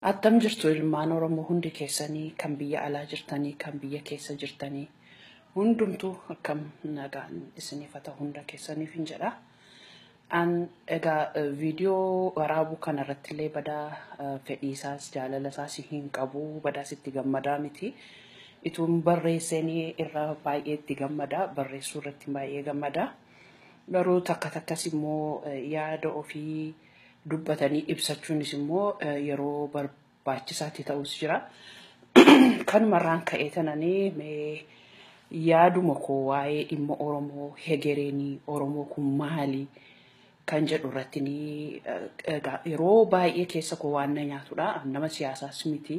Attam jirtu ilmaan Oromoo hundi keessanii kan biyya alaa jirtanii kan biyya keessa jirtanii hundumtuu akkam nagaan isiniif haa ta'u hunda keessaniif hin jedha. An egaa viidiyoo waraabuu kanarratti illee badaa fedhiisaas jaalalasaas hin qabu badaas itti gammadaa miti. Ituun barreessanii irraa baay'ee itti gammadaa barreessuu irratti baay'ee gammadaa. Garuu takka takkas immoo yaada ofii dubbatanii ibsachuunis immoo yeroo barbaachisaatti ta'us jira. Kanumarraan ka'ee tananii mee yaaduma koo waa'ee dhimma Oromoo hegereenii Oromoo kun maali kan jedhu irratti yeroo baay'ee keessa koo waan na nyaatudha. Nama siyaasaas miti.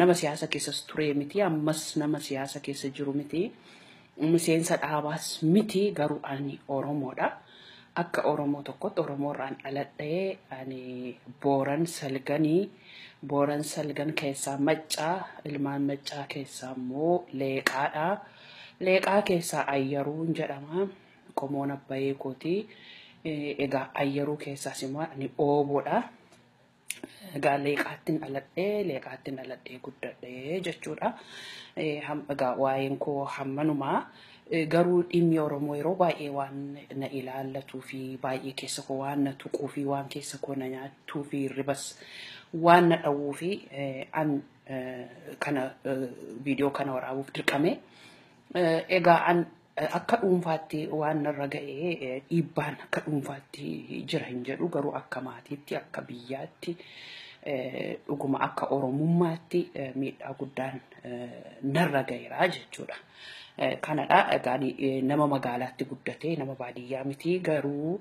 Nama siyaasa keessas ture miti. Ammas nama siyaasa keessa jiru miti. Miseensa dhaabaas miti garuu ani Oromoodha. Akka Oromoo tokkotti Oromoorraan dhaladhee ani Booran Salgan keessaa Maccaa, ilmaan Maccaa keessaa immoo Leeqaadha. Leeqaa keessaa Ayyaruun jedhama. Qomoon Abbayee kooti. Egaa Ayyaruu keessaas immoo ani Ooboodha. Egaa Leeqaattiin dhaladhee guddadhee jechuudha. Egaa waa'een koo hammanumaa. Garuu dhimmi Oromoo yeroo baay'ee waan na ilaallatuu fi baay'ee keessa koo waan na tuquu fi waan keessa koo na nyaattuu fi ribas waan na dhawuu fi an kana viidiyoo kana waraabuuf dirqame. Egaa an akka dhuunfaatti waan narra ga'ee dhiibbaan akka dhuunfaatti jira hin jedhu garuu akka maatiitti akka biyyaatti dhuguma akka Oromummaatti miidhaa guddaan narra ga'eera jechuudha. Kanadha egaa nama magaalaatti guddatee nama baadiyyaa miti garuu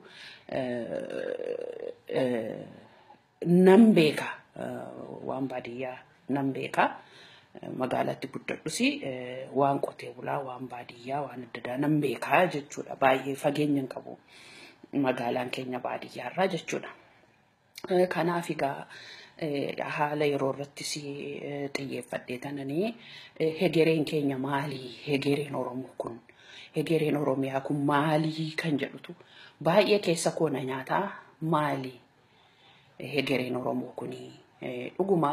nan beeka waan baadiyyaa nan beeka magaalaatti guddadhus waan qotee bulaa waan baadiyyaa waan adda addaa nan beeka jechuudha. Baay'ee fageenya hin qabu magaalaan keenya baadiyyaarraa jechuudha. Kanaaf egaa haala yeroo irrattis xiyyeeffadhee tananii hegereen keenya maali? Hegereen Oromoo kun hegereen Oromiyaa kun maali kan jedhutu baay'ee keessa koo na nyaataa. Maali hegereen Oromoo kun? Dhuguma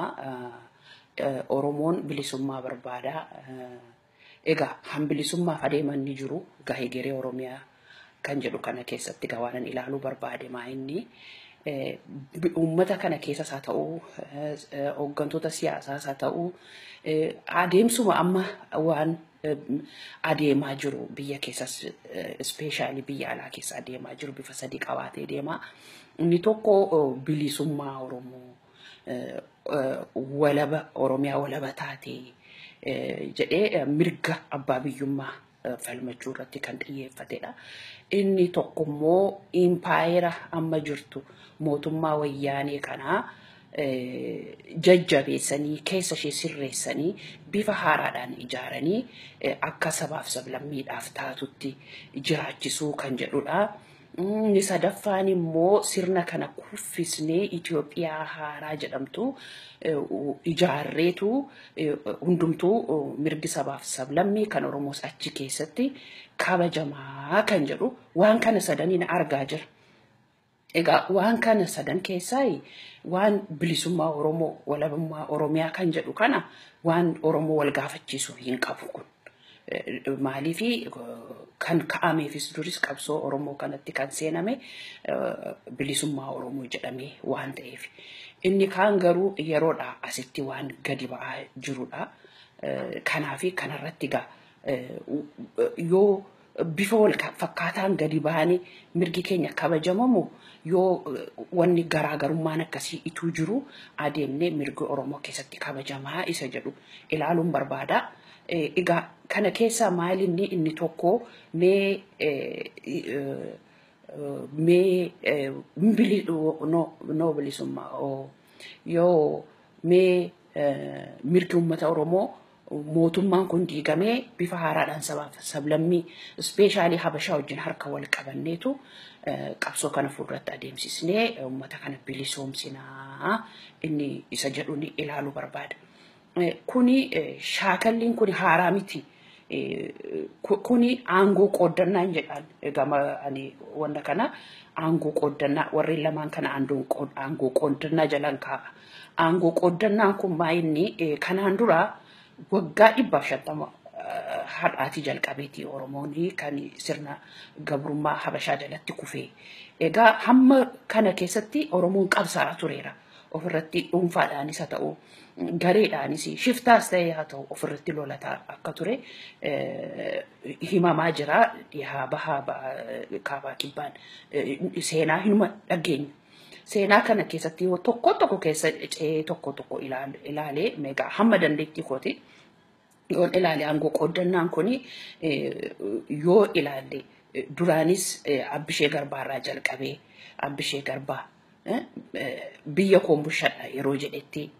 Oromoon bilisummaa barbaada. Egaa hambilisummaaf adeeman ni jiru. Egaa hegeree Oromiyaa kan jedhu kana keessatti egaa waan ilaaluu barbaade maa inni uummata kana keessas haa ta'u hooggantoota siyaasaas haa ta'u adeemsuma amma waan adeemaa jiru biyya keessas ispeeshaalii biyya alaa keessa adeemaa jiru bifa sadii qabaatee deema. Inni tokko bilisummaa Oromoo walaba Oromiyaa walaba taatee jedhee mirga abbaa biyyummaa falmachuu irratti kan xiyyeeffatedha. Inni tokko immoo impaayera amma jirtu mootummaa wayyaanee kanaa jajjabeessanii keessa ishee sirreessanii bifa haaraadhaan ijaaranii akka sabaaf sablammiidhaaf taatutti jiraachisuu kan jedhudha. Inni sadaffaan immoo sirna kana kuffisnee Itoophiyaa haaraa jedhamtu ijaarreetu hundumtuu mirgi sabaaf sablammii kan Oromoos achi keessatti kabajamaa kan jedhu waan kana sadaniin argaa jira. Egaa waan kana sadan keessaa waan bilisummaa Oromoo walabummaa Oromiyaa kan jedhu kana waan Oromoo wal gaafachiisu hin qabu kun. Maaliifi kan ka'ameefis duris qabsoo Oromoo kanatti kan seename bilisummaa Oromoo jedhamee waan ta'eef. Inni kaan garuu yeroodhaa asitti waan gadi ba'aa jirudha. Kanaafi kanarratti egaa yoo bifa wal fakkaataan gadi ba'anii mirgi keenya kabajamamu yoo wanni garaagarummaan akkasii ituu jiru adeemnee mirgi Oromoo keessatti kabajamaa isa jedhu ilaaluun barbaada. Egaa kana keessaa maalinni inni tokko mee bilisummaa yoo mee mirgi uummata Oromoo mootummaan kun diigamee bifa haaraadhaan sabaaf sablammii ispeeshaalii Habashaa wajjin harka wal qabanneetu qabsoo kana fuulduratti adeemsisnee uummata kana bilisoomsinaa inni isa jedhuun ilaaluu barbaada. Kuni shaakalliin kun haaraa miti. kuni aangoo qooddannaan jedhaan gama ani wanta kana aangoo qooddannaa warri lamaan kana aangoo qooddannaa jalan kaa'a. Aangoo qooddannaan kun maayinni kanaan dura waggaa 150 har'aati jalqabeeti Oromooni kan sirna gabrummaa Habashaa jalatti kufee. Egaa hamma kana keessatti Oromoon qabsaa'aa tureera. Ofirratti dhuunfaadhaanis haa ta'u gareedhaanis shiftaas ta'ee haa ta'u ofirratti lolataa akka ture himamaa jira. Dhihaa bahaa kaabaa kibbaan seenaa hinuma dhageenya. Seenaa kana keessatti yoo tokko keessa tokko ilaalee meeqa hamma dandeettii kooti yoon ilaalee aangoo qooddannaan kuni yoo ilaalle duraanis Abbishee Garbaarraa jalqabee Abbishee Garbaa biyya koombushadha yeroo jedhetti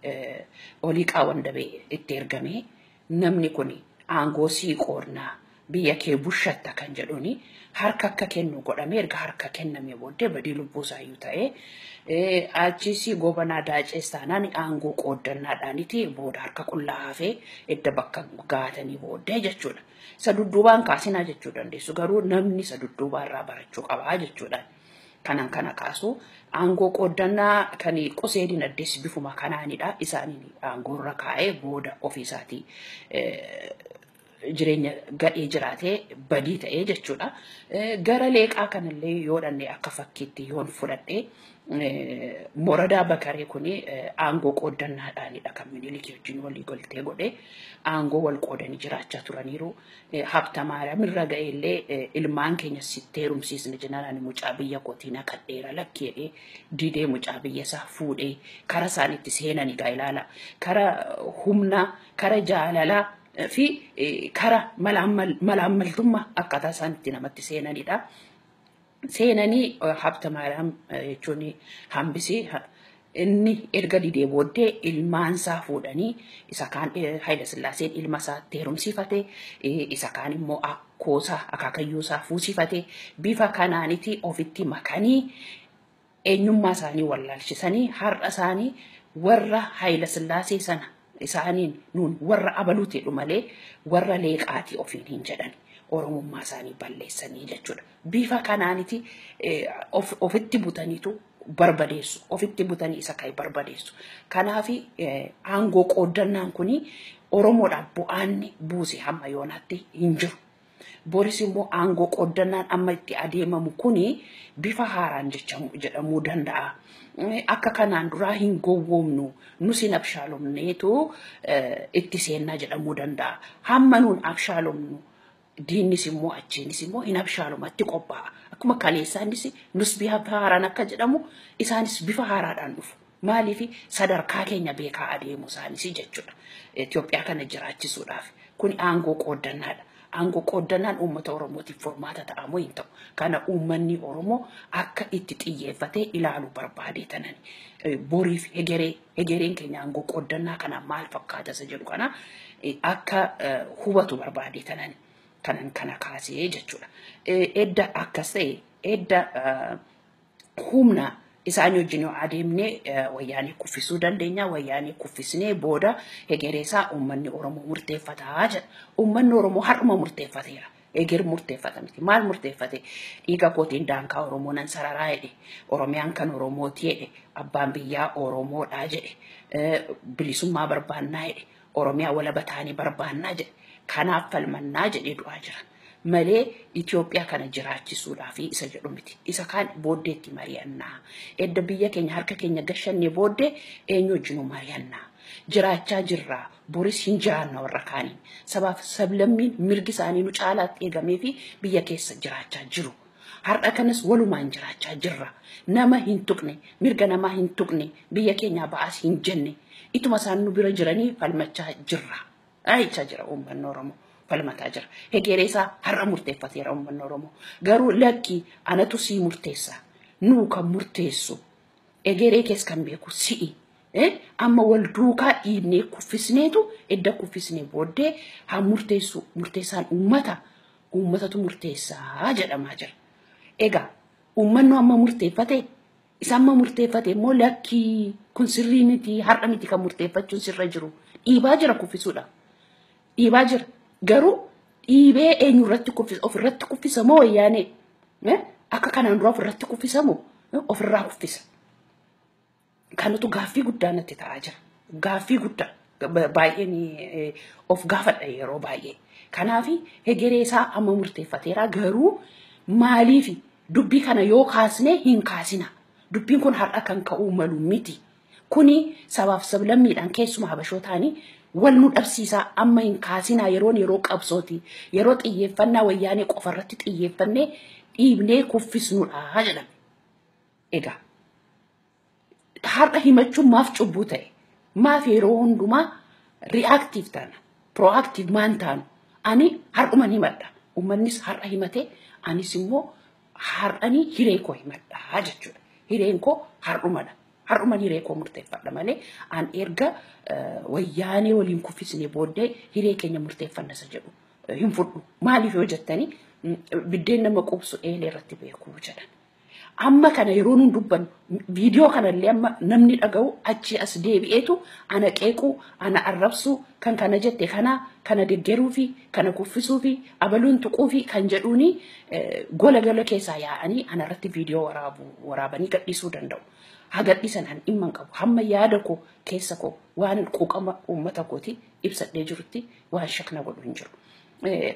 olii qaawwandabee itti ergamee namni kuni aangoo sii qoornaa biyya kee bushatta kan jedhuni harka akka kennu godhamee erga harka kennamee booddee badii lubbuu isaayyuu ta'ee achisi gobanaa daacees taanaan aangoo qooddannaadhaaniti booda harka qullaa hafee edda bakka gaatanii booddee jechuudha. Isa dudduubaan kaasinaa jechuu dandeessu garuu namni isa dudduubaarraa barachuu qabaa jechuudha. Kanan kana kaasu aangoo qooddannaa kan qosee dinagdees bifuma kanaanidha. Isaanii aangoorra kaa'ee booda ofiisaatii jireenya gadhee jiraatee badii ta'ee jechuudha. Gara leeqaa kanallee yoo dhanne akka fakkiitti yoon fudhadhee Moradaa Bakaree kuni aangoo qooddannaadhaanidha kan Minilikii wajjin walii galtee godhee aangoo wal qoodanii jiraachaa turaniiru. Habta Maariyaam irra ga'eellee ilmaan keenya sitti heerumsiisne jennaan mucaa biyya kootiina kan dheera lakkeedhee didee mucaa biyya isaa fuudhee kara isaaniitti seenanii gaa ilaala. Kara humnaa, kara jaalalaa fi kara malaammaltummaa akkaataa isaaniitti namatti seenanidha. Seenanii Habta Maariyaam jechuun hambisee inni erga didee booddee ilmaansaa fuudhanii isa kaan Haayile Sillaaseen ilma isaatti heerumsiifatee isa kaan immoo akkoosaa akaakayyuusaa fuusifate bifa kanaaniti ofitti makanii eenyummaa isaanii wallaalchisanii har'a isaanii warra Haayile Sillaasee sana isaaniin nuun warra abaluuteedhu malee warra leeqaatii ofiin hin jedhan. Oromummaa isaanii balleessanii jechuudha. Bifa kanaaniti ofitti butaniitu barbadeessu. Ofitti butanii isa kai barbadeessu. Kanaafi aangoo qooddannaan kuni Oromoodhaaf bu'aanni buuse hamma yoonaatti hin jiru. Boris immoo aangoo qooddannaan amma itti adeemamu kuni bifa haaraan jedhamuu danda'a. Akka kanaan duraa hin gowwoomnu nusi hin abshaalomneetu itti seennaa jedhamuu danda'a. Hamma nuun abshaalomnu diinnis immoo achiinis immoo hin abshaalumatti qophaa'a. Akkuma kaleessaanis nus bifa haaraan akka jedhamu isaanis bifa haaraadhaan dhufu. Maaliif sadarkaa keenya beekaa adeemu isaanis jechuudha. Itoophiyaa kana jiraachisuudhaaf kun aangoo qooddannaadha. Aangoo qooddannaan uummata Oromootiif furmaata ta'amoo hin ta'u. Kana uummanni Oromoo akka itti xiyyeeffatee ilaaluu barbaade tanani. Boriif hegereen keenya aangoo qooddannaa kana maal fakkaata isa jedhu kana akka hubatu barbaade tanani. Kanan kana kaasee jechuudha. Edda akkas ta'e edda humna isaan wajjin adeemnee wayyaanii kuffisuu dandeenya. Wayyaanii kuffisnee booda hegereesaa uummanni Oromoo murteeffataa jedha. Uummanni Oromoo har'uma murteeffateera. Eger murteeffata miti. Maal murteeffate? Dhiiga kootiin daangaa Oromoo nan sararaa jedhe. Oromiyaan kan Oromooti jedhe. Abbaan biyyaa Oromoodhaa jedhe. Bilisummaa barbaannaa jedhe. Oromiyaa walaba taanii barbaannaa jedhe. Kanaaf falmannaa jedhee du'aa jiran. Malee Itoophiyaa kana jiraachisuudhaaf isa jedhu miti. Isa kaan booddeetti mari'annaa. Edda biyya keenya harka keenya gashannee booddee eenyu wajjinuu mari'annaa. Jiraachaa jirraa. Boris hin jiraanna warra kaaniin. Sabaaf sablammiin mirgi isaanii nu caalaatti eegamee fi biyya keessa jiraachaa jiru. Har'a kanas walumaan jiraachaa jirra. Nama hin tuqne, mirga namaa hin tuqne, biyya keenyaa ba'aas hin jenne. Ituma isaan nu bira jiranii falmachaa jirra. Ayicha jira uummanni Oromoo falmataa jira. Hegereesaa har'a murteeffateera uummanni Oromoo. Garuu lakki anatu sii murteessa. Nuu kan murteessu. Hegeree kees kan beeku si'i. Amma wal duukaa dhiibnee kuffisneetu edda kuffisnee booddee haa murteessu. Murteessaan uummatatu murteessaa jedhamaa jira. Egaa uummanni amma murteeffate isa amma murteeffate immoo lakki kun sirrii miti har'a miti kan murteeffachuun sirra jiru. Dhiibaa jira kuffisuudha. Dhiibaa jira. Garuu dhiibee eenyurratti kuffisa ofirratti kuffisa moo wayyaanee akka kanaan dura ofirratti kuffisa moo ofirraa kuffisa. Kanatu gaaffii guddaa natti ta'aa jira. Gaaffii guddaa baay'een of gaafadha yeroo baay'ee. Kanaafi hegeree isaa amma murteeffateera garuu maaliif dubbii kana yoo kaasne hin kaasina. Dubbiin kun har'a kan ka'uu malu miti. Kuni sabaaf sablammiidhaan keessuma habashootaanii wal nu dhabsiisaa amma hin kaasinaa yeroo qabsooti. Yeroo xiyyeeffannaa wayyaanee qofarratti xiyyeeffannee dhiibnee kuffisnuudha jedhame. Egaa har'a himachuun maaf cubbuu ta'e? Maaf yeroo hundumaa reactive taana? Proactive maan taanu? Ani har'uman himadha. Uummannis har'a himate anis immoo har'ani hiree koo himadha jechuudha. Hireen koo har'umadha. Har'uman hiree koo murteeffadha malee an erga wayyaanee waliin kuffisnee booddee hiree keenya murteeffanna isa jedhu hin fudhu. Maaliif yoo jettanii biddeen nama qubsu eelee irratti beekuu jedhan. Amma kana yeroo nun dubban viidiyoo kanallee amma namni dhaga'u achi as deebi'eetu ana qeequu ana arrabsuu kan kana jette kana deggeruu fi kana kuffisuu fi abaluun tuquu fi kan jedhuuni gola keessaa yaa'anii ana irratti viidiyoo waraabanii gadhiisuu danda'u. Hagadhiisan han dhimma hin qabu. Hamma yaada koo keessa koo waan quuqama uummata kooti ibsadhee jirutti waan shakna godhu hin jiru.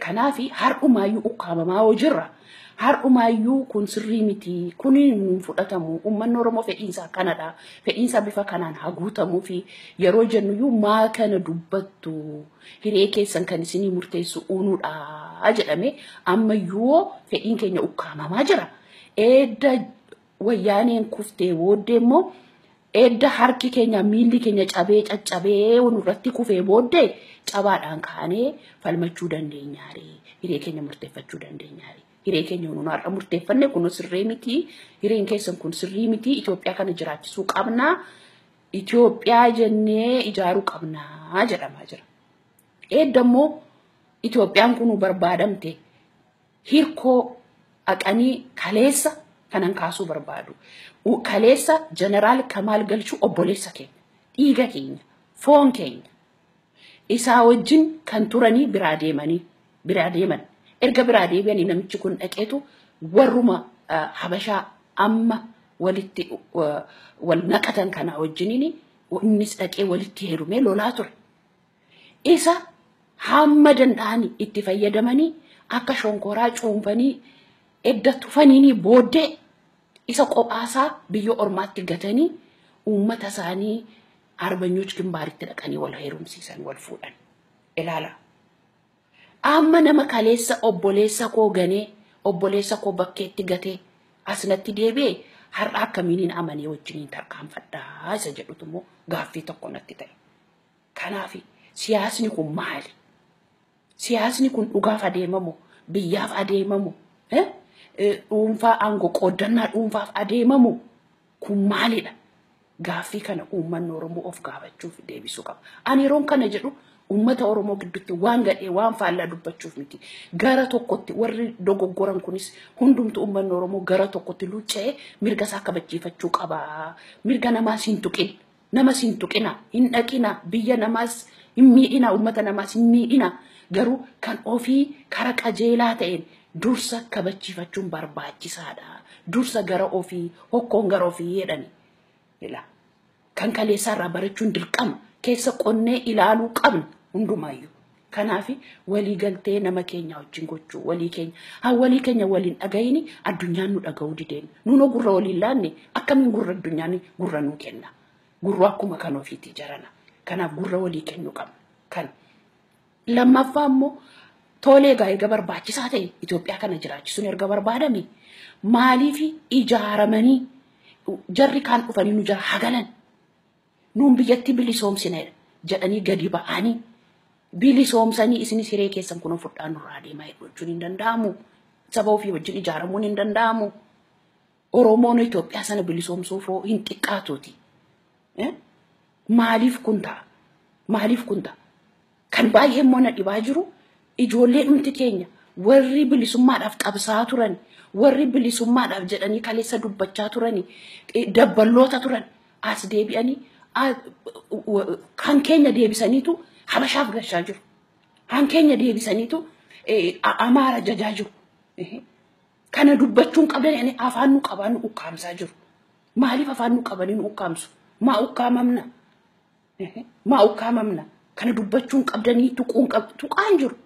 Kanaafi har'umaayyuu ukkaamamaa hoo jirra. Har'umaayyuu kun sirrii miti. Kuni nun fudhatamu. Uummanni Oromoo fedhiinsaa kanadha. Fedhiinsaa bifa kanaan haguutamuu fi yeroo jennuyyuu maa kana dubbattu hiree keessan kan isinii murteessu uunuudha jedhame ammayyuu fedhiin keenya ukkaamamaa jira. Edda wayyaaneen kuftee booddee immoo edda harki keenya miilli keenya cabee caccabee nurratti kufee booddee cabaadhaan kaanee falmachuu dandeenyaare. Hiree keenya murteeffachuu dandeenyaare. Hiree keenya nuun har'a murteeffanne kun sirrii miti. Hireen keessan kun sirrii miti. Itoophiyaa kana jiraachisuu qabnaa. Itoophiyaa jennee ijaaruu qabnaa jedhamaa jira. Edda immoo Itoophiyaan kun barbaadamte hirkoo aqanii kaleessa kanan kaasuu barbaadu. Kaleessa Jeneraal Kamaal Galchuu obboleessa keenya, dhiiga keenya, foon keenya. Isaa wajjin kan turanii biraa deeman. Erga biraa deebi'anii namichi kun dhaqeetu warruma habashaa amma walitti wal naqatan kana wajjiniin innis dhaqee walitti heerumee lolaa ture. Isa hamma danda'anii itti fayyadamanii akka shonkoraa cuunfanii edda tufaniini booddee isa qophaasaa biyya ormaatti gatanii uummata isaanii arbanyoch gimbaaritti dhaqanii wal heerumsiisan wal fuudhan. Ilaala. Amma nama kaleessa obboleessa koo ganee obboleessa koo bakkeetti gatee asnatti deebi'ee har'a akkamiin amanee wajjiniin tarkaanfadhaa isa jedhutu immoo gaaffii tokko natti ta'e. Kanaaf siyaasni kun maali? Siyaasni kun dhugaaf adeemamu, biyyaaf adeemamu, dhuunfaa aangoo qoodannaa dhuunfaaf adeemamu kun maalidha? Gaaffii kana uummanni Oromoo of gaafachuuf deebisuu qaba. Ani yeroon kana jedhu uummata Oromoo gidduutti waan gadhee waan faallaa dubbachuuf miti. Gara tokkotti warri dogoggoran kunis hundumtu uummanni Oromoo gara tokkotti luucca'ee mirga isaa kabachiifachuu qaba. Mirga namaas hin tuqin. Namas hin tuqina, hin dhaqina, biyya namaas hin miidhina, uummata namaas hin miidhina. Garuu kan ofii kara qajeelaa ta'een dursa kabachiifachuun barbaachisaadha. Dursa gara ofii, hokkoon gara ofii jedhani. Kan kaleessaarraa barachuun dirqama keessa qonnee ilaaluu qabna hundumaayyuu. Kanaaf walii galtee nama keenya wajjin gochuu walii keenya waliin dhagayini addunyaan nu dhaga'uu dideen. Nuno gurra waliin laanne akkamiin gurra addunyaan gurra nuu kenna. Gurra akkuma kan ofiitti jarana. Kanaaf gurra walii kennuu qabna. Kan lammaffaa immoo tolee egaa barbaachisaa ta'e Itoophiyaa kana jiraachisuun erga barbaadame maaliif ijaaramanii jarri kaan dhufanii nu jara hagalan nuun biyyatti bilisoomsina jedhanii gadi ba'anii bilisoomsanii isinis hiree keessan kun fudhaan nurraa deemaa jechuun hin danda'amu. Saba ofii wajjin ijaaramuun hin danda'amu. Oromoon Itoophiyaa sana bilisoomsuuf hin xiqqaatuuti. Maaliif kun ta'a? Maaliif kun ta'a? Kan baay'ee immoo na dhibaa jiru ijoollee dhumti keenya warri bilisummaadhaaf qabsaa turan warri bilisummaadhaaf jedhanii kaleessa dubbachaa turani dabballoota turan as deebi'anii kan keenya deebisaniitu habashaaf gashaa jiru. Han keenya deebisaniitu Amaara jajaa jiru. Kana dubbachuun qabdan afaan nu qaban nu ukkaamsaa jiru. Maaliif afaan nu qabanii nu ukkaamsu? Maa ukkaamamna? Maa ukkaamamna? Kana dubbachuun qabdanii tuqaan jiru.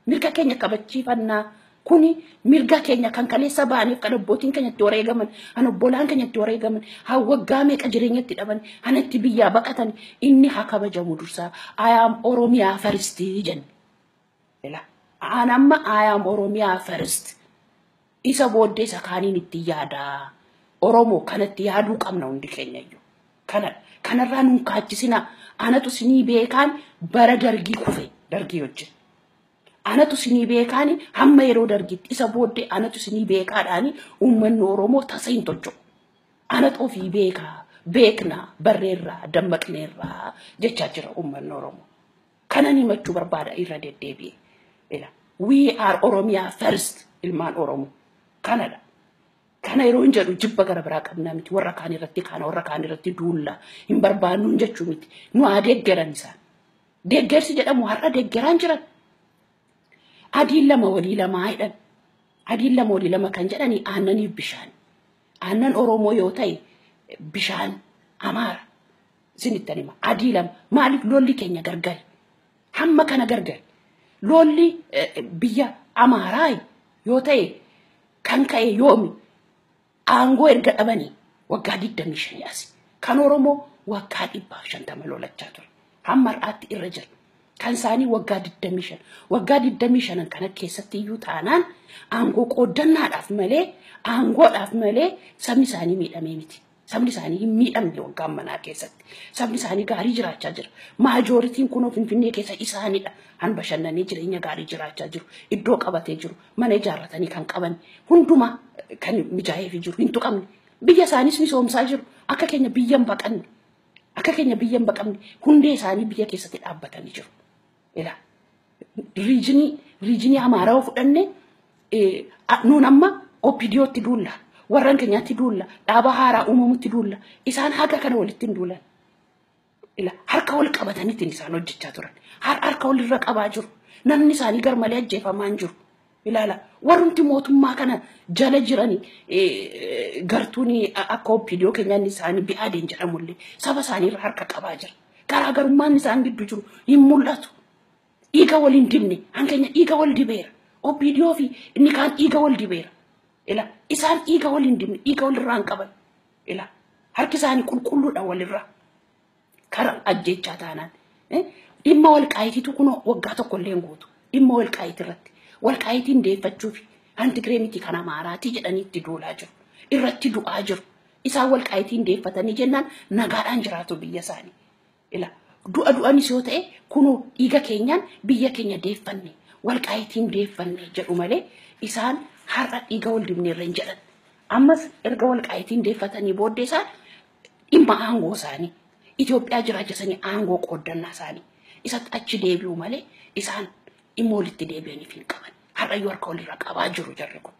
Mirga keenya kabachiifannaa. Kuni mirga keenya kan kaleessa baaniif kan abbootiin keenya itti wareegaman, kan obbolaan keenya itti wareegaman, hawwaggaa meeqa jireenyatti dhaban, hanatti biyyaa baqatan inni haa kabajamu dursaa. Ayaam Oromiyaa faristii jenne. Anamma ayaam Oromiyaa farist. Isa booddee isa kaaniin itti yaadaa. Oromoo kanatti yaaduu qabna hundi keenya iyyuu. Kanarraa nuun kaachisina. Anatu sinii beekaan bara dargii kufe dargii hojjete. Anatu sinii beekaani hamma yeroo dargitti isa booddee anatu sinii beekaadhaani uummanni Oromoo tasa hin tolchu. Anatu ofii beekna barreerraa dammaqneerraa jechaa jira uummanni Oromoo. Kanan himachuu barbaada irra deddeebi'e. We are Oromiyaa first ilmaan Oromoo. Kanadha. Kana yeroo hin jedhu jibba gara biraa qabnaa miti. Warra kaan irratti warra kaan irratti duulla hin barbaannu jechuu miti. Nu haa deeggaran isaan. Deeggarsi jedhamu har'a deeggaraan jiran. Adiin lama walii lamaa jedhan. Adiin lama walii lama kan jedhani aannaniif bishaan. Aannan Oromoo yoo ta'e bishaan Amaara. Isinittan hima. Adii lama maaliif lolli keenya gargari? Hamma kana gargari. Lolli biyya Amaaraa yoo ta'e kan ka'e yoomi aangoo erga dhabanii waggaa 25 asi. Kan Oromoo waggaa 150 lolachaa ture. Hamma har'aatti irra jira. Kan isaanii waggaa 25. Waggaa 25 kana keessatti iyyuu taanaan aangoo qooddannaadhaaf malee sabni isaanii miidhamee miti. Sabni isaanii hin miidhamne waggaa manaa keessatti. Sabni isaanii gaarii jiraachaa jira. Maajoritiin kunoo Finfinnee keessa isaaniidha. Han bashannanii jireenya gaarii jiraachaa jiru. Iddoo qabatee jiru. Mana ijaarratanii kan qaban. Hundumaa kan mijaa'ee fi jiru. Hin tuqamne. Biyya isaanis misoomsaa jiru. Akka keenya biyya hin baqanne. Akka keenya biyya hin baqanne. Hundee isaanii biyya keessatti dhaabbatanii jiru. Riijinii Amaaraa fudhanne nuun amma OPDOtti duulla. Warran keenyatti duulla. Dhaaba haaraa uumamutti duulla. Isaan haga kana walitti hin duulan. Harka wal qabatanitti isaan hojjechaa turan. Harka wal irra qabaa jiru. Namni isaanii garmalee ajjeefamaa hin jiru. Ilaala. Warrumti mootummaa kana jala jiranii gartuun akka OPDO keenyaan isaanii bi'aadeen jedhamullee saba isaanii irra harka qabaa jira. Garaagarummaan isaan gidduu jiru hin mul'atu. Dhiiga wal hin dibne. Hankeenya dhiiga wal dibeera. OPDO fi inni kaan dhiiga wal dibeera. Isaan dhiiga wal hin dibne. Dhiiga wal irraa hin qaban. Harki isaanii qulqulluudha walirraa. Karaa ajjechaa taanaan. Dhimma walqaayiitiitu kunoo waggaa tokkollee hin guutu. Dhimma walqaayiitii irratti. Walqaayiitiin deeffachuuf Antigree miti kan Amaaraatii jedhanii itti duulaa jiru. Irratti du'aa jiru. Isaan walqaayiitiin deeffatanii jennaan nagaadhaan jiraatu biyya isaanii. Du'anis yoo ta'e kunoo dhiiga keenyaan biyya keenya deeffanne. Walqaayiitiin deeffanne jedhu malee isaan har'a dhiiga wal dibne irra hin jedhan. Ammas erga walqaayiitiin deeffatanii booddee isaan dhimma aangoo isaanii. Itoophiyaa jiraachisanii aangoo qooddannaa isaanii. Isatti achi deebi'u malee isaan dhimma walitti deebi'aniif hin qaban. Har'a yoo harka walirra qabaa jiru jarri kun.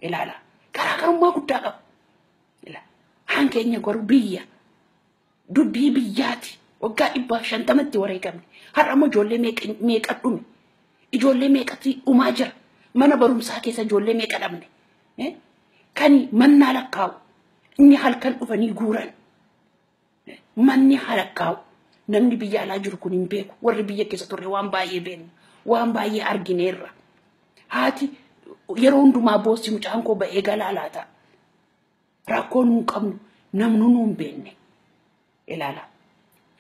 Ilaala. Garaagarummaa guddaa qabu. Hankeenya garuu biyya. Dubbii biyyaati. Waggaa 150tti wareegamne. Har'a immoo ijoollee meeqa dhume. Ijoollee meeqatti dhumaa jira. Mana barumsaa keessa ijoollee meeqa dhabne. Kan mannaa lakkaa'u. Inni halkan dhufanii guuran. Manni halakkaa'u. Namni biyya alaa jiru kun hin beeku. Warri biyya keessa turre waan baay'ee beekna. Waan baay'ee argineerra. Haati yeroo hundumaa boossi mucaan koo ba'ee galaalaa ta'a. Rakkoon nuun qabnu namnu nuun beekne. Ilaala.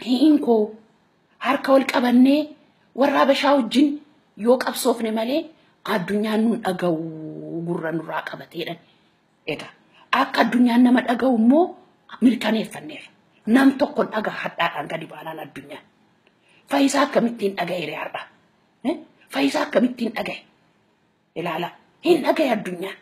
Hiin koo harka wal qabannee warra Habashaa wajjin yoo qabsoofne malee addunyaan nuun dhaga'u gurra nurraa qabateedhan. Egaa akka addunyaan nama dhaga'u immoo mirkaneeffanneera. Nam tokko dhagaa hadhaadhaan gadi baanaan addunyaan. Faayisaa akkamittiin dhaga'eere har'a? Faayisaa akkamittiin dhaga'e? Ilaala. Hin dhaga'e addunyaan.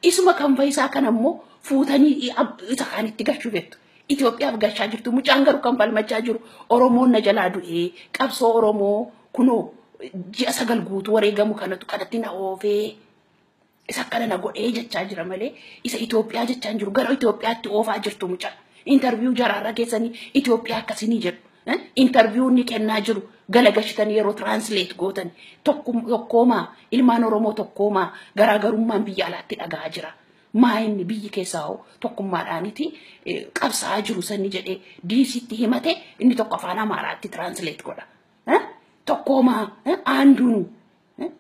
Isuma kan faayisaa kana immoo fuutanii isa kaanitti galchuu beektu. Itoophiyaaf galchaa jirtu. Mucaan garuu kan falmachaa jiru Oromoon na jalaa du'ee qabsoo Oromoo kunoo ji'a 9 guutuu wareegamu kanatu kadhatti na oofee isa kana na godhee jechaa jira malee isa Itoophiyaa jechaa jiru gara Itoophiyaatti oofaa jirtu mucaan. Interview jaraarra keessanii Itoophiyaa akkasii jedhu. interview ni kennaa jiru galagashitan yeroo translate gootan tokkoomaa ilmaan Oromoo tokkoomaa garaagarummaan biyya alaatti dhagaa jira. Maayinni biyyi keessaa hoo tokkummaadhaaniti qabsaa jiru sanni jedhee diisitti himate inni tokko afaan Amaaraatti translate godha. Tokkoomaa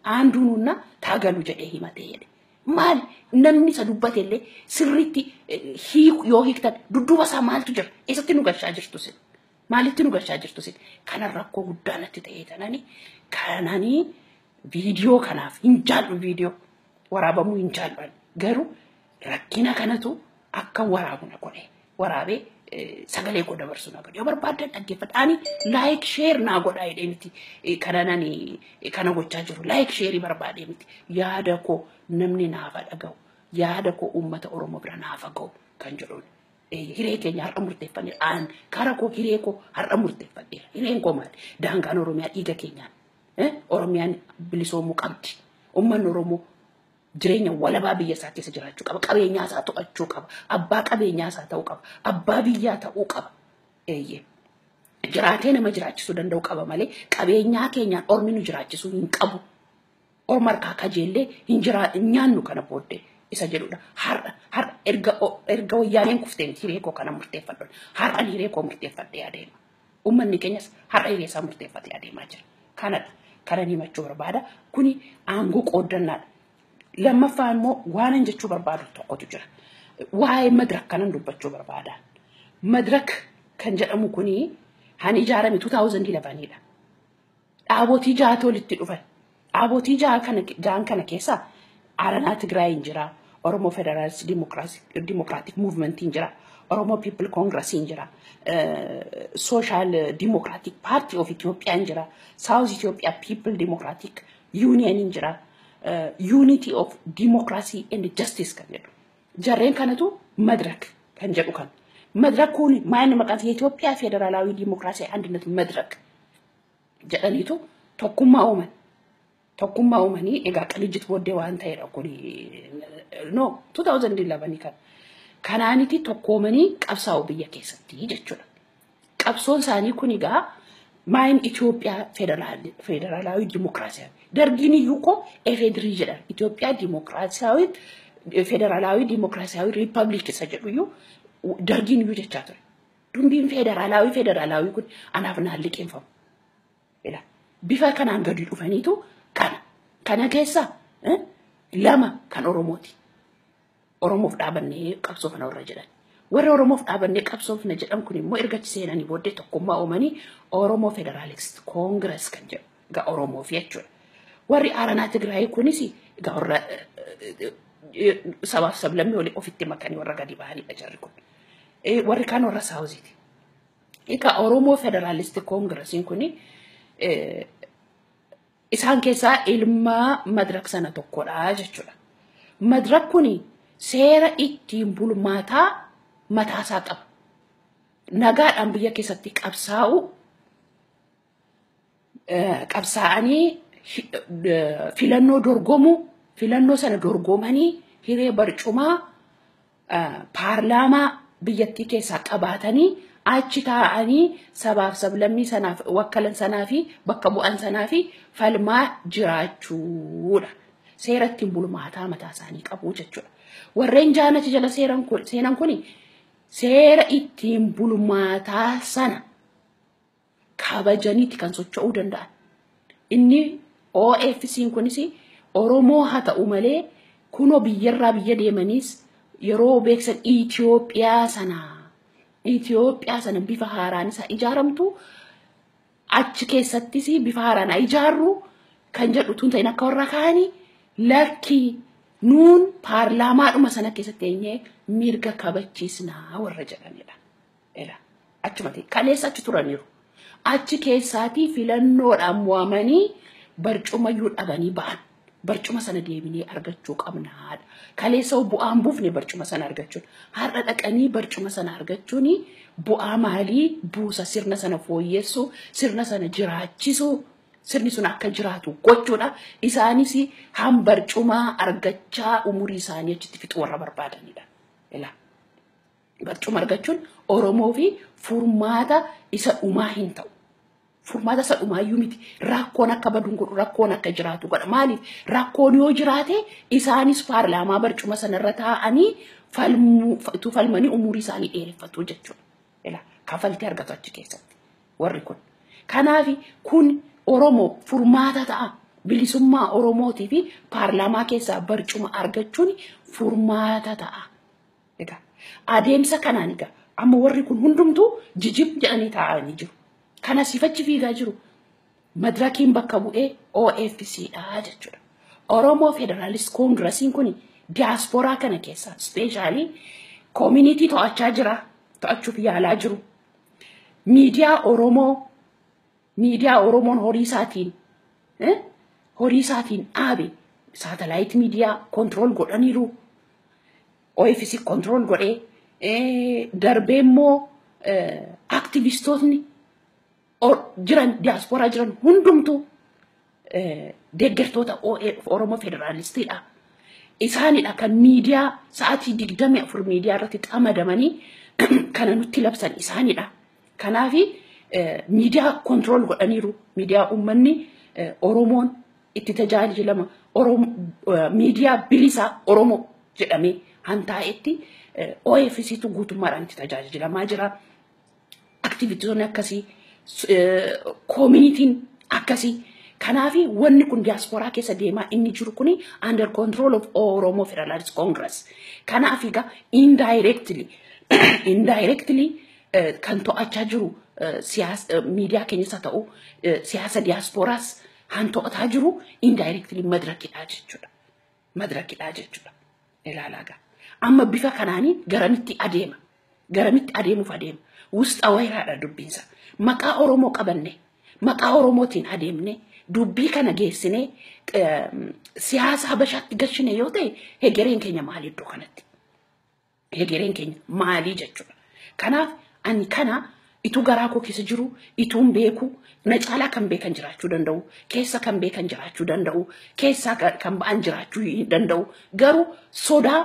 aanduununna taagalu jedhee himate jedhe. Maal namni isa dubbate illee sirriitti yoo hiiktan dudduuba isaa maaltu jira? Eessatti nu galchaa jirtu sin? Maalitti nu galchaa jirtu sin? Kana rakkoo guddaa natti ta'ee kananii viidiyoo kanaaf hin jaallu viidiyoo waraabamuu hin jaallu garuu rakkina kanatu akka waraabu na godhe waraabee sagalee koo dabarsu na godhe yoo barbaadan dhaggeeffadhaani like share naa godhaa jedhee miti kana gochaa jiru like share barbaadee miti yaada koo namni naaf dhaga'u yaada koo uummata Oromoo bira naaf ga'u kan jedhuun hiree keenya har'a murteeffannee karaa koo hiree koo har'a murteeffannee hireen koo maali daangaan Oromiyaa dhiiga keenyaan Oromiyaan bilisoomuu qabdi uummanni Oromoo jireenya walabaa biyya isaa keessa jiraachuu qaba qabeenyaa isaa to'achuu qaba abbaa qabeenyaa isaa ta'uu qaba abbaa biyyaa ta'uu qaba jiraatee nama jiraachisuu danda'u qaba malee qabeenyaa keenyaan ormi nu jiraachisuu hin qabu orma harkaa kajeellee hin nyaannu kana booddee isa jedhudha har'a erga wayyaaneen kufteen hiree koo kana murteeffadhu har'a hiree koo murteeffadhee adeema uummanni keenyas har'a hiree isaa murteeffatee adeemaa jira kana himachuu barbaada kuni aangoo qooddannaadha. Lammaffaa immoo waan hin jechuu barbaadu tokkotu jira. Waa'ee madirak kanan dubbachuu barbaada. Madirak kan jedhamu kuni han ijaarame 2011dha. Dhaabotii ja'atu walitti dhufan. Dhaabotii ja'an kana keessa Aranaa Tigraay hin jira, Oromoo Federalist Democratic Movement hin jira, Oromoo People Congress hin jira, Social Democratic Party of Ethiopia hin jira, South Ethiopia People Democratic Union hin jira. Unity of Democracy and Justice kan jedhu jarreen kanatu madirak kan jedhu kan madirak kun maayinni maqaan Itoophiyaa Federaalawii Dimokiraasii Andinet madirak jedhaniitu tokkummaa uumanii egaa qalijjit booddee waan ta'edha kun 2011 kanaaniti tokkoomanii qabsaa'u biyya keessatti jechuudha qabsoon isaanii kun egaa maayin Itoophiyaa Federaalawii Dimokiraasii dargini yuko efedri jedha Itoophiyaa Dimokiraasii Federaalawii Dimokiraasii Republic isa jedhu yu dargini yu jechaa ture dumbiin federaalawii kun anaaf naalliqeenfamu bifa kanaan gadi dhufaniitu kana keessa lama kan Oromooti Oromoof dhaabannee qabsoofna warra jedhan warra Oromoof dhaabannee qabsoofna jedhan kun immoo erga seenanii booddee tokkummaa uumanii Oromoo Federalist Congress kan jedhu ga Oromoof jechuudha warri Aranaa Tigraay kunis ga warra sabaaf sablammii olii ofitti makanii warra gadi ba'anii jarri kun warri kaan warra Saawuziiti egaa Oromoo Federalist Congress kun isaan keessaa ilma madirak sana tokkodha jechuudha madirak kun seera ittiin bulmaataa mataasaa qaba nagaadhaan biyya keessatti qabsaa'anii filannoo sana dorgomanii hiree barcumaa paarlaamaa biyyattii keessaa qabaatanii achi taa'anii sabaaf sablammii sanaaf wakkalan sanaa fi bakka bu'an sanaa fi falmaa jiraachuudha seera ittiin bulmaataa mataa isaanii qabu jechuudha warreen jaanachi jala seenan kuni seera ittiin bulmaataa sana kabajaniitti kan socho'uu danda'an inni OFC'n kunis Oromoo haa ta'u malee kunoo biyyarraa biyya deemanis yeroo beeksan Itoophiyaa sana bifa haaraan isa ijaaramtu achi keessattis bifa haaraan ijaarru kan jedhu tun ta'in akka warra kaanii lakki nuun paarlaamaadhuma sana keessatti eenyee mirga kabachiisnaa warra jedhanidha. Achumatti kaleessa achi turaniiru. Achi keessaatii filannoodhaan mo'amanii barcumayyuu dhabanii ba'an. Barcuma sana deebinee argachuu qabnaadha. Kaleessa bu'aan buufne barcuma sana argachuun. Har'a dhaqanii barcuma sana argachuun bu'aa maalii buusa sirna sana fooyyessu, sirna sana jiraachisu, sirni sun akka jiraatu gochuudha. Isaanis han barcumaa argachaa umurii isaanii achitti fixuu warra barbaadanidha. barcuma argachuun Oromoo fi furmaata isa dhumaa hin ta'u. Furmaata isa dhumaayyuu miti. Rakkoon akka baduun godhu rakkoon akka jiraatu godha. Maaliif rakkoon yoo jiraate isaanis paarlaamaa barcuma sanarra taa'anii falmanii umurii isaanii dheereffatu jechuudha. Kafaltii argatu achi keessatti warri kun. Kanaaf kun Oromoo furmaata ta'a. Bilisummaa Oromootii fi paarlaamaa keessaa barcuma argachuun furmaata ta'a. Adeemsa kanaan egaa amma warri kun hundumtuu jijib jedhanii taa'anii jiru. Kana sifachi fiigaa jiru. Madirakiin bakka bu'ee OFC'dha jechuudha. Oromoo Federalist Congressiin kun diasporaa kana keessa specially community to'achaa jira. To'achuuf yaalaa jiru. Miidiyaa Oromoon horii isaatiin dhaabe satellite miidiyaa control godhaniiru. OFC control godhee darbee immoo aktivistootni jiran diaspora jiran hundumtuu deeggartoota Oromoo Federalistiidha. Isaanidha kan miidiyaa sa'aatii 24 miidiyaa irratti xamadamanii kana nutti labsan isaanidha. Kanaaf miidiyaa control godhaniiru. Miidiyaa uummanni Oromoon itti tajaajilama miidiyaa bilisaa Oromoo jedhamee hantaa'etti OFCtu guutummaadhaan itti tajaajilamaa jira. Aktivistoonni akkasii communitiin akkasii. Kanaaf wanni kun diasporaa keessa deemaa inni jiru kuni under control of Oromo Federalist Congress. Kanaaf egaa indirectly kan to'achaa jiru miidiyaa keenyas ta'u siyaasa diasporaas han to'ataa jiru indirectly madrakidha jechuudha. Madrakidha jechuudha. Ilaalaagaa. Amma bifa kanaanii garamitti adeema. Garamitti adeemuuf adeema. Wusta wayiraadha dubbiinsa. Maqaa Oromoo qabanne. Maqaa Oromootiin adeemne. Dubbii kana geessine siyaasa Habashaatti galchine yoo ta'e hegereen keenya maali iddoo kanatti? Hegereen keenya maali jechuudha. Kanaaf ani kana itu garaa koo keessa jiru ituun beeku na caalaa kan beekan jiraachuu danda'u keessa kan beekan jiraachuu danda'u keessa kan ba'an jiraachuu danda'u garuu sodaa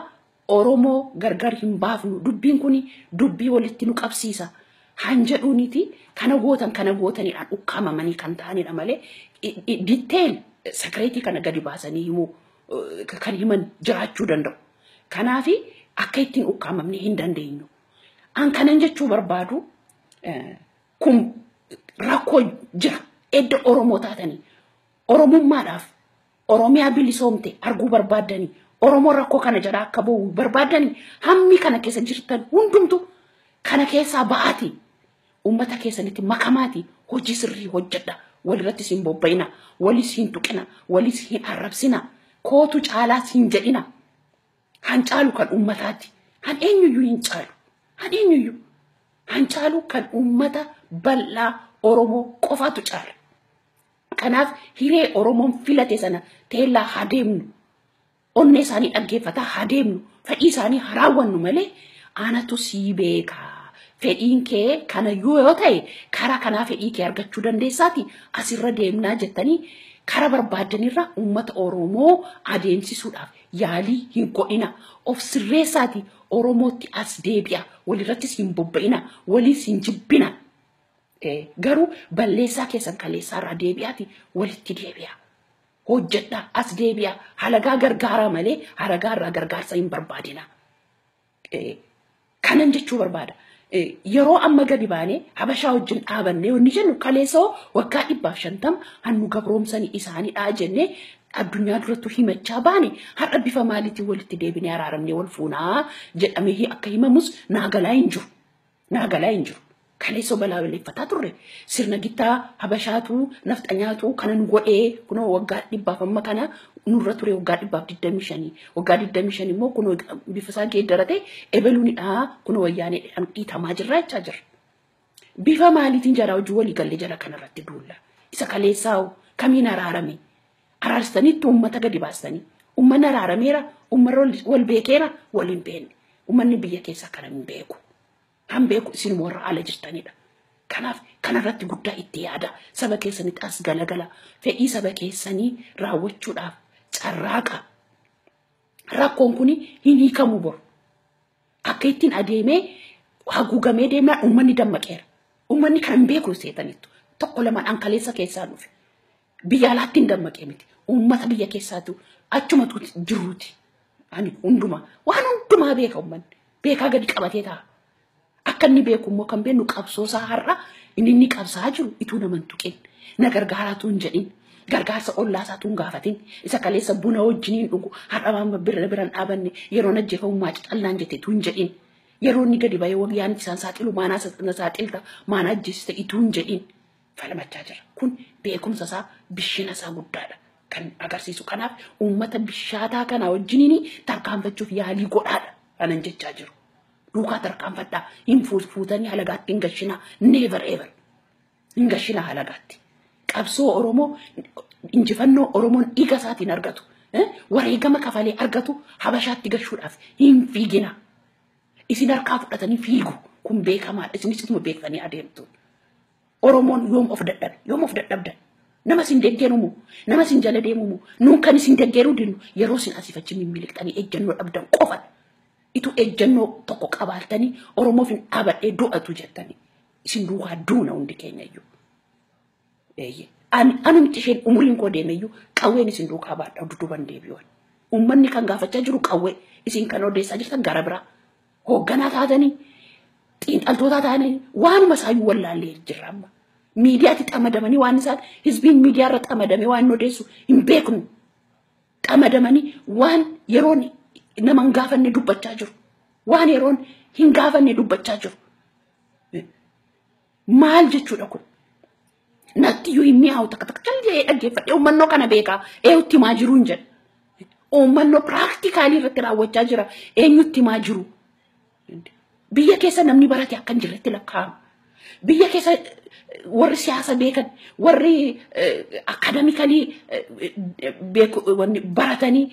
Oromoo gargar hin baafnu dubbiin kuni dubbii walitti nu qabsiisa han jedhuuniti kana gootanidhaan ukkaamamanii kan ta'anidha malee detail secretii kana gadi baasanii himu kan himan jiraachuu danda'u. Kanaaf akka ittiin ukkaamamne hin dandeenyu. An kanan jechuu barbaadu kun rakkoo jira edda Oromoo taatanii Oromummaadhaaf Oromiyaa bilisoomte arguu barbaadanii Oromoo rakkoo kana jala akka ba'u barbaadanii hammi kana keessa jirtan hundumtu kana keessaa ba'aati ummata keessanitti makamaati hojii sirrii hojjedha walirratti sin bobba'ina walis hin tuqina walis hin arrabsina kootu caalaa sin jedhina han caalu kan ummataati han eenyuyyuu hin caalu han eenyuyyuu han caalu kan ummata bal'aa Oromoo qofaatu caala. Kanaaf hiree Oromoon filate sana teellaa hadeemnu onne isaanii dhaggeeffata hadeemnu fedhii isaanii haraawwannu malee anatu sii beekaa. Fedhiin kee kana yoo ta'e karaa kanaa fedhii kee argachuu dandeessaati asirra deemnaa jettanii karaa barbaadanirra uummata Oromoo adeemsisuudhaaf yaalii hin godhina of sirreessaati Oromootti as deebi'a walirrattis hin bobba'ina walis hin jibbina. Garuu balleessaa keessan kaleessaarraa deebi'aati walitti deebi'a. Hojjedha as deebi'a halagaa gargaaraa malee halagaarraa gargaarsa hin barbaadina. Kanan jechuu barbaada. Yeroo amma gadi baane Habashaa wajjin dhaabanne wanni jennu kaleessoo waggaa 150 hannu gabroomsanii isaaniidha jenne addunyaa durattu himachaa baane har'a bifa maaliitiin walitti deebinee araaramnee wal fuunaa jedhamee akka himamus naagalaa hin jiru. Naagalaa hin jiru. Kaleessoo balaa waliiffataa turre sirna gittaa Habashaatu nafxanyaatu kanan godhee kunoo waggaa 100 amma kana nurra ture waggaa 125 waggaa 25 immoo kunoo bifa isaa geeddarate ebeluunidha kunoo wayyaanee dhiitamaa jirra jechaa jira. Bifa maaliitiin jaraa hojii walii galee jala kanarratti duulla. Isa kaleessaa kamiin araarame araarsanitti uummata gadi baastanii uummanni araarameera uummanni wal beekeera wal hin beekne uummanni biyya keessaa kana hin beeku. Han beeku isin warra ala jirtanidha. Kanaaf kanarratti guddaa itti yaada saba keessanitti as galagala fedhii saba keessanii raawwachuudhaaf carraaqa. Rakkoon kuni hin hiikamu boru. akka ittiin adeemee haguugamee deemnaan uummanni dammaqeera. Uummanni kan hin beeku seetanitti tokko lama dhankaleessa keessaa dhufe. Biyya alaatti hin dammaqee miti. Uummata biyya keessaatu achumatu jiruuti. Ani hundumaa waan hundumaa beeka uummanni. Beekaa gadi qabatee ta'a. Akka inni beeku immoo kan beeknu qabsoosaa har'a inni qabsaa jiru ituu nama hin tuqin. Na gargaaraatu hin jedhin. Gargaarsa ollaasaatu hin gaafatin. Isa kaleessa buna wajjiniin dhugu har'a waan biraan dhaabanne yeroo ajjeefamummaa cixallaan jetteetu hin jedhin. Yeroo inni gadi bahee wayyaan isaan saaxilu maanaa saaxilta maanaa ajjeesiste ituu hin jedhin. Falmachaa jira. Kun beekumsa isaa bishina isaa guddaadha. Kan agarsiisu kanaaf uummata bishaataa kana wajjiniin tarkaanfachuuf yaalii godhaadha. Kanan jechaa jiru. Duukaa tarkaanfadhaa hin fuutanii halagaatti hin gashinaa never ever. Hin gashinaa halagaatti. Qabsoo Oromoo injifannoo Oromoon dhiiga isaatiin argatu. Wareegama kafalee argatu Habashaatti gashuudhaaf hin fiigina. Isin harkaa fudhatanii fiigu kun beekamaadha. Isinis ituma beektanii adeemtu. Oromoon yoom of dadhabdan. Nama sin deeggarumu, nama sin jala deemumu, nuun kan isin deeggaruu dinnu yeroo sin asiifachi mimmiiliqxanii ejjennoo dhabdan qofan. Itu ejjennoo tokko qabaaltanii Oromoof hin dhaabadhee du'atu jettanii. Isin duukaa duuna hundi keenya iyyuu. Anumti isheen umuriin koo deemeyyuu qawween isin duukaa baadhaa duduban deebi'uun. Uummanni kan gaafachaa jiru qawwee isin kan odeessaa jirtan gara biraa. Hoogganaa taatanii xiinxaltoota taatanii waanuma isaayyuu wallaallee jirra amma. Miidiyaatti xamadamanii waan isaan hizbiin miidiyaarra xamadamee waan odeessu hin beeknu. Xamadamanii waan yeroon nama hin gaafanne dubbachaa jiru. Waan yeroon hin gaafanne dubbachaa jiru. Maal jechuudha kun? Natti iyyuu hin mi'aawu takka callee dhaggeeffadhe uummannoo kana beekaa eenyutti himaa jiru hin jedha. Uummannoo piraaktikaalii irratti raawwachaa jira eenyutti himaa jiru. Biyya keessa namni barate akka hin jirretti lakkaa'ama. Biyya keessa warri siyaasa beekan warri akaadamikalii baratanii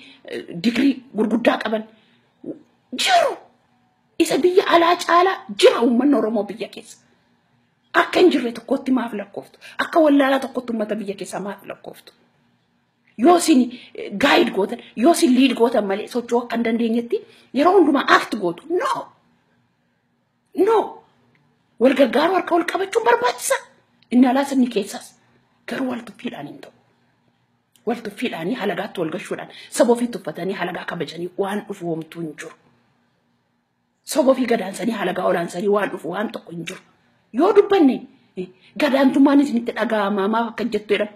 digirii gurguddaa qaban jiru. Isa biyya alaa caalaa jira uummanni Oromoo biyya keessa. Akka hin jirre tokkotti maaf lakkooftu? Akka wallaalaa tokkotti uummata biyya keessaa maaf lakkooftu? Yoo isin gaayid gootan, yoo isin liid gootan malee socho'uu akka hin dandeenyetti yeroo hundumaa aakti gootu. No. Wal gargaaruu harka wal qabachuun barbaachisa. Inni alaa sabni keessaas garuu wal tuffiidhaan hin ta'u. Wal tuffiidhaanii halagaatti wal gashuudhaan saba ofii tuffatanii halagaa kabajanii waan dhufu homtuu hin jiru. Saba ofii gadaansanii halagaa olaansanii waan dhufu waan tokko hin jiru. Yoo dubbanne gadaantummaan isinitti dhaga'amaa maaf akka jettu jedhama.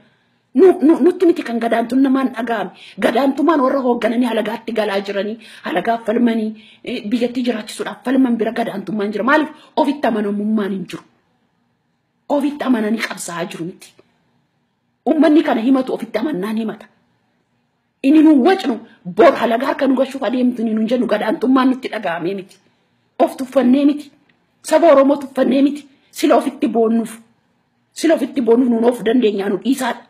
Nutti miti kan gadaantuun namaan dhaga'ame. Gadaantummaan warra hooggananii halagaatti galaa jiranii halagaaf falmanii biyyattii jiraachisuudhaaf falman bira gadaantummaan jira. Maaliif ofitti amanamummaan hin jiru. Ofitti amananii qabsaa'aa jiru miti. Uummanni kana himatu ofitti amannaan himata. Inni nu wacnu bor halagaa harka nu gashuuf adeemtu inni nu jennu gadaantummaan nutti dhaga'amee miti. Of tuffannee miti. Saba Oromoo tuffannee miti. Sila ofitti boonnuuf nuun of dandeenyaa nu dhiisaadha.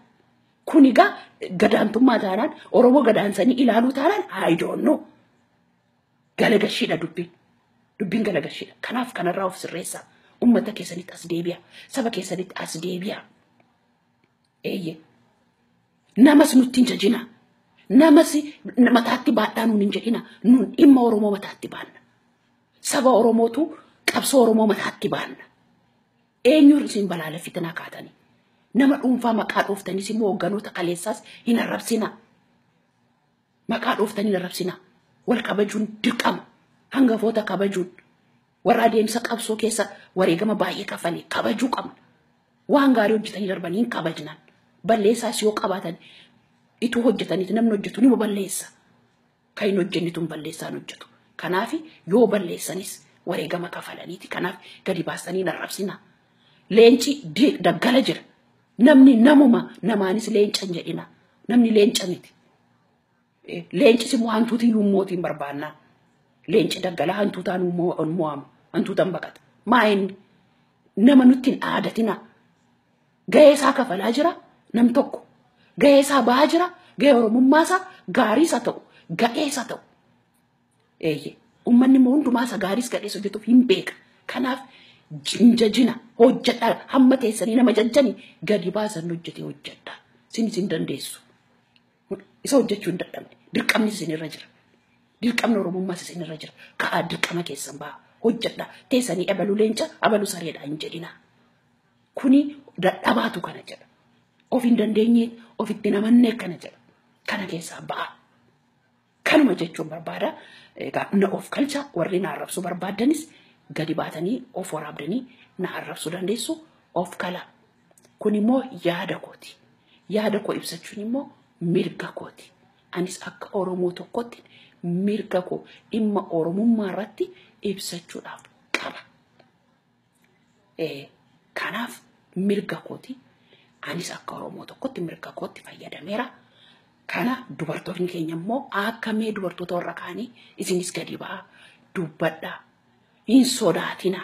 Kun egaa gadaantummaa taanaan Oromoo gadaansanii ilaaluu taanaan I don't know. Galagashiidha dubbiin. Dubbiin galagashiidha. Kanaaf kanarraa of sirreessaa. Uummata keessanitti as deebi'a. Saba keessanitti as deebi'a. Namas nutti hin jajina. Namas mataatti baadhaa nuun hin jedhina. Nuun dhimma Oromoo mataatti baanna. Saba Oromootu qabsoo Oromoo mataatti baanna. Eenyuun isin balaaleffitanaa kaatanii. Nama dhuunfaa maqaa dhooftaniis immoo hogganoota kaleessaas hin arrabsina. Maqaa dhooftanii hin arrabsina. Wal kabajuun dirqama. Hangafoota kabajuun. Warra adeemsa qabsoo keessa wareegama baay'ee kafalee kabajuu qabna. Waan gaarii hojjetanii darbanii hin kabajnan. Balleessaas yoo qabaatan ituu hojjetaniiti namni hojjetu ni balleessa. Kan hin hojjennitu balleessaan hojjetu. Kanaaf yoo balleessanis wareegama kafalaniiti. Kanaaf gadi baasanii hin arrabsina. Leenci daggala jira. Namni namuma namaanis leenca hin jedhina. Namni leenca miti. Leencis immoo hantuutiin mootiin barbaannaa. Leenci daggalaa hantuutaan mo'ama. Hantuutaan baqata. Maayin nama nutti hin aadatina. Gahee isaa kafalaa jira nam tokko. Gahee isaa bahaa jira. Gahee Oromummaa isaa gaarii isaa ta'u. Gahee isaa ta'u. Uummanni immoo hundumaa isaa gaariis gadhees hojjetuuf hin beeka. Kanaaf jajina hojjedhaa hamma teessanii nama jajjanii gadi baasan hojjetee hojjedhaa. Sinis hin dandeessu. Isa hojjechuu hin dadhabne. Dirqamni isinirra jira. Dirqamni Oromummaas isinirra jira. Ka'aa dirqama keessan ba'a. Hojjedha. Teessanii abaluu leenca abaluu sareedha hin jedhina. Kuni dadhabaatu kana jedha. Of hin dandeenye ofitti namannee kana jedha. Kana keessaa ba'a. Kanuma jechuun barbaada. Na of kalcha warri na arrabsuu barbaadanis gadi baatanii of waraabdanii na arrabsuu dandeessu of kala. Kun immoo yaada kooti. Yaada koo ibsachuun immoo mirga kooti. Anis akka Oromoo tokkotti mirga koo dhimma Oromummaa irratti ibsachuudhaaf qaba. Kanaaf mirga kooti. Anis akka Oromoo tokkotti mirga kootti fayyadameera. Kana dubartoonni keenya immoo akka mee dubartoota warra kaanii isinis gadi ba'aa dubbadhaa. Hin sodaatina.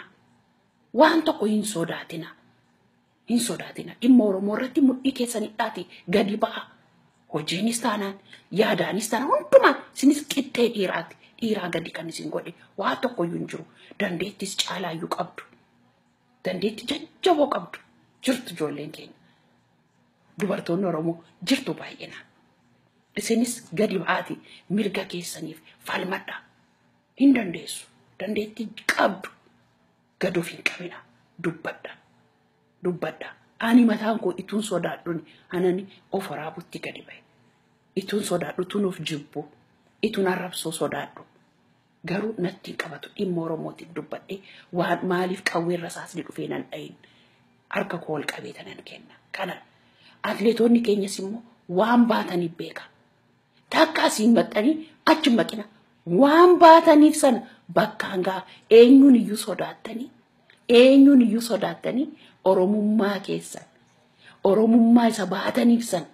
Waan tokko hin sodaatina. Hin sodaatina. Dhimma Oromoo irratti mudhii keessanidhaati gadi ba'aa. Hojiinis taanaan yaadaanis taanaan hundumaan isinis qixxee dhiiraati. Dhiiraa gadi kan isin godhe waa tokkoyyuu hin jiru. Dandeettis caalaayyuu qabdu. Dandeetti jajjaboo qabdu. Jirtu ijoolleen keenya. Dubartoonni Oromoo jirtu baay'inaan. Isinis gadi ba'aati mirga keessaniif falmadha. Hin dandeessu. Dandeetti qabdu. Gadoof hin qabina. Dubbadha. Dubbadha. Ani mataan koo ituun sodaadhuun anani of waraabutti gadi ba'e. Ituun sodaadhu tuun of jibbu. Ituun arrabsoo sodaadhu. Garuu natti hin qabatu dhimma Oromootiif dubbadhee waan maaliif qawweerra saasni dhufee nan dhayin. Harka koo ol qabee tanan kenna. Kana atleetonni keenyas immoo waan baataniif beeka. Takka asiin maxxanii achi maqina. Waan baataniif sana bakka hangaa eenyuun iyyuu sodaattanii. Eenyuun iyyuu sodaattanii Oromummaa keessan. Oromummaa isa baataniif sana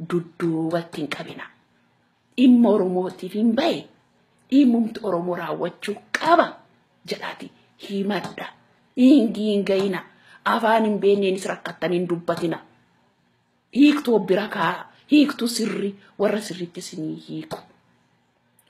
dudduubatti hin qabina. Dhimma Oromootiif hin bahe. Dhimmumti Oromoo raawwachuu qaba jedhaati himadha. Hin gayina. Afaan hin beekneenis rakkattanii hin dubbatina. Hiiktuu obbira kaa. Hiiktuu sirri warra sirriitti isinii hiiku.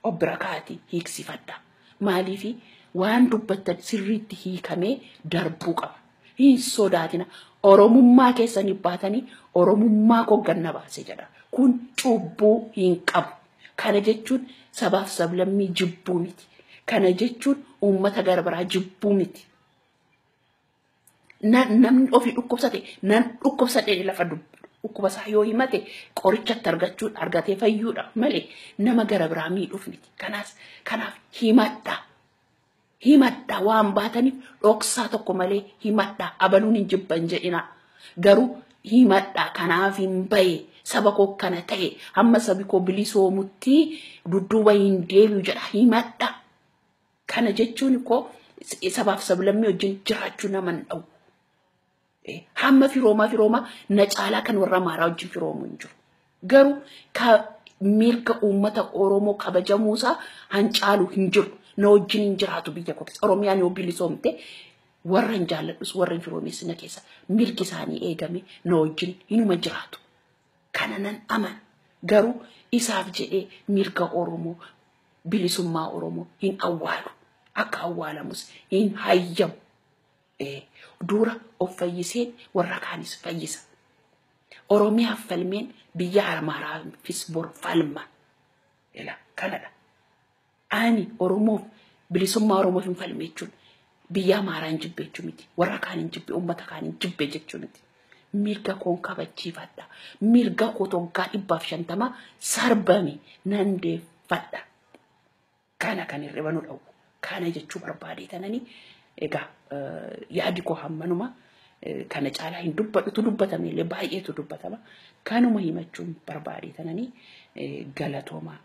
Obbira kaati hiiksifadha. Maaliifi waan dubbattan sirriitti hiikamee darbuu qaba. Hin sodaatina. Oromummaa keessanii baatanii Oromummaa koo ganna baase jedha. Kun cubbuu hin qabu. Kana jechuun sabaaf sablammii jibbuu miti. Kana jechuun uummata gara biraa jibbuu miti. Namni ofii dhukkubsate nan dhukkubsate lafa dhukkuba isaa yoo himate qorichatti argatee fayyuudha malee nama gara biraa miidhuuf miti. Kanaaf himadha. Himadha waan baataniif dhoksaa tokko malee himadha. Abaluun hin jibban jedhina. Garuu himadha kanaaf hin bahe. Saba koo kana ta'e hamma sabi koo bilisoomutti dudduuba hin deebi'u jedha himadha. Kana jechuun koo sabaaf sablammii wajjin jiraachuu nama hin dha'u. Hamma firoomaa na caalaa kan warra Amaaraa wajjin firoomu hin jiru. Garuu mirga uummata Oromoo kabajamuusaa hancaalu hin jiru. Na wajjin hin jiraatu biyya koo keessa. Oromiyaan yoo bilisoomte warra hin jaalladhus warra hin firoomeessina keessa mirgi isaanii eegame na wajjin hinuma jiraatu. Kana nan amana. Garuu isaaf jedhee mirga Oromoo bilisummaa Oromoo hin awwaalu. Akka awwaalamus hin hayyamu. Dura of fayyiseen warra kaanis fayyisa. Oromiyaaf falmeen biyya Amaaraafis bor falma. Kanadha. Ani Oromoof bilisummaa Oromoof hin falme jechuun biyya Amaaraa hin jibbe jechuu miti. Warra kaan hin jibbe uummata kaan hin jibbe jechuu miti. Mirga koon kabachiifadha. Mirga koo toggaa 150 sarbame nan deeffadha. Kana kan hirribanu dha'u. Kana jechuu barbaadee tananii egaa yaadi koo hammanuma kana caalaa hin dubbadhutu dubbatame illee baay'eetu dubbatama. Kanuma himachuun barbaadee tananii galatooma.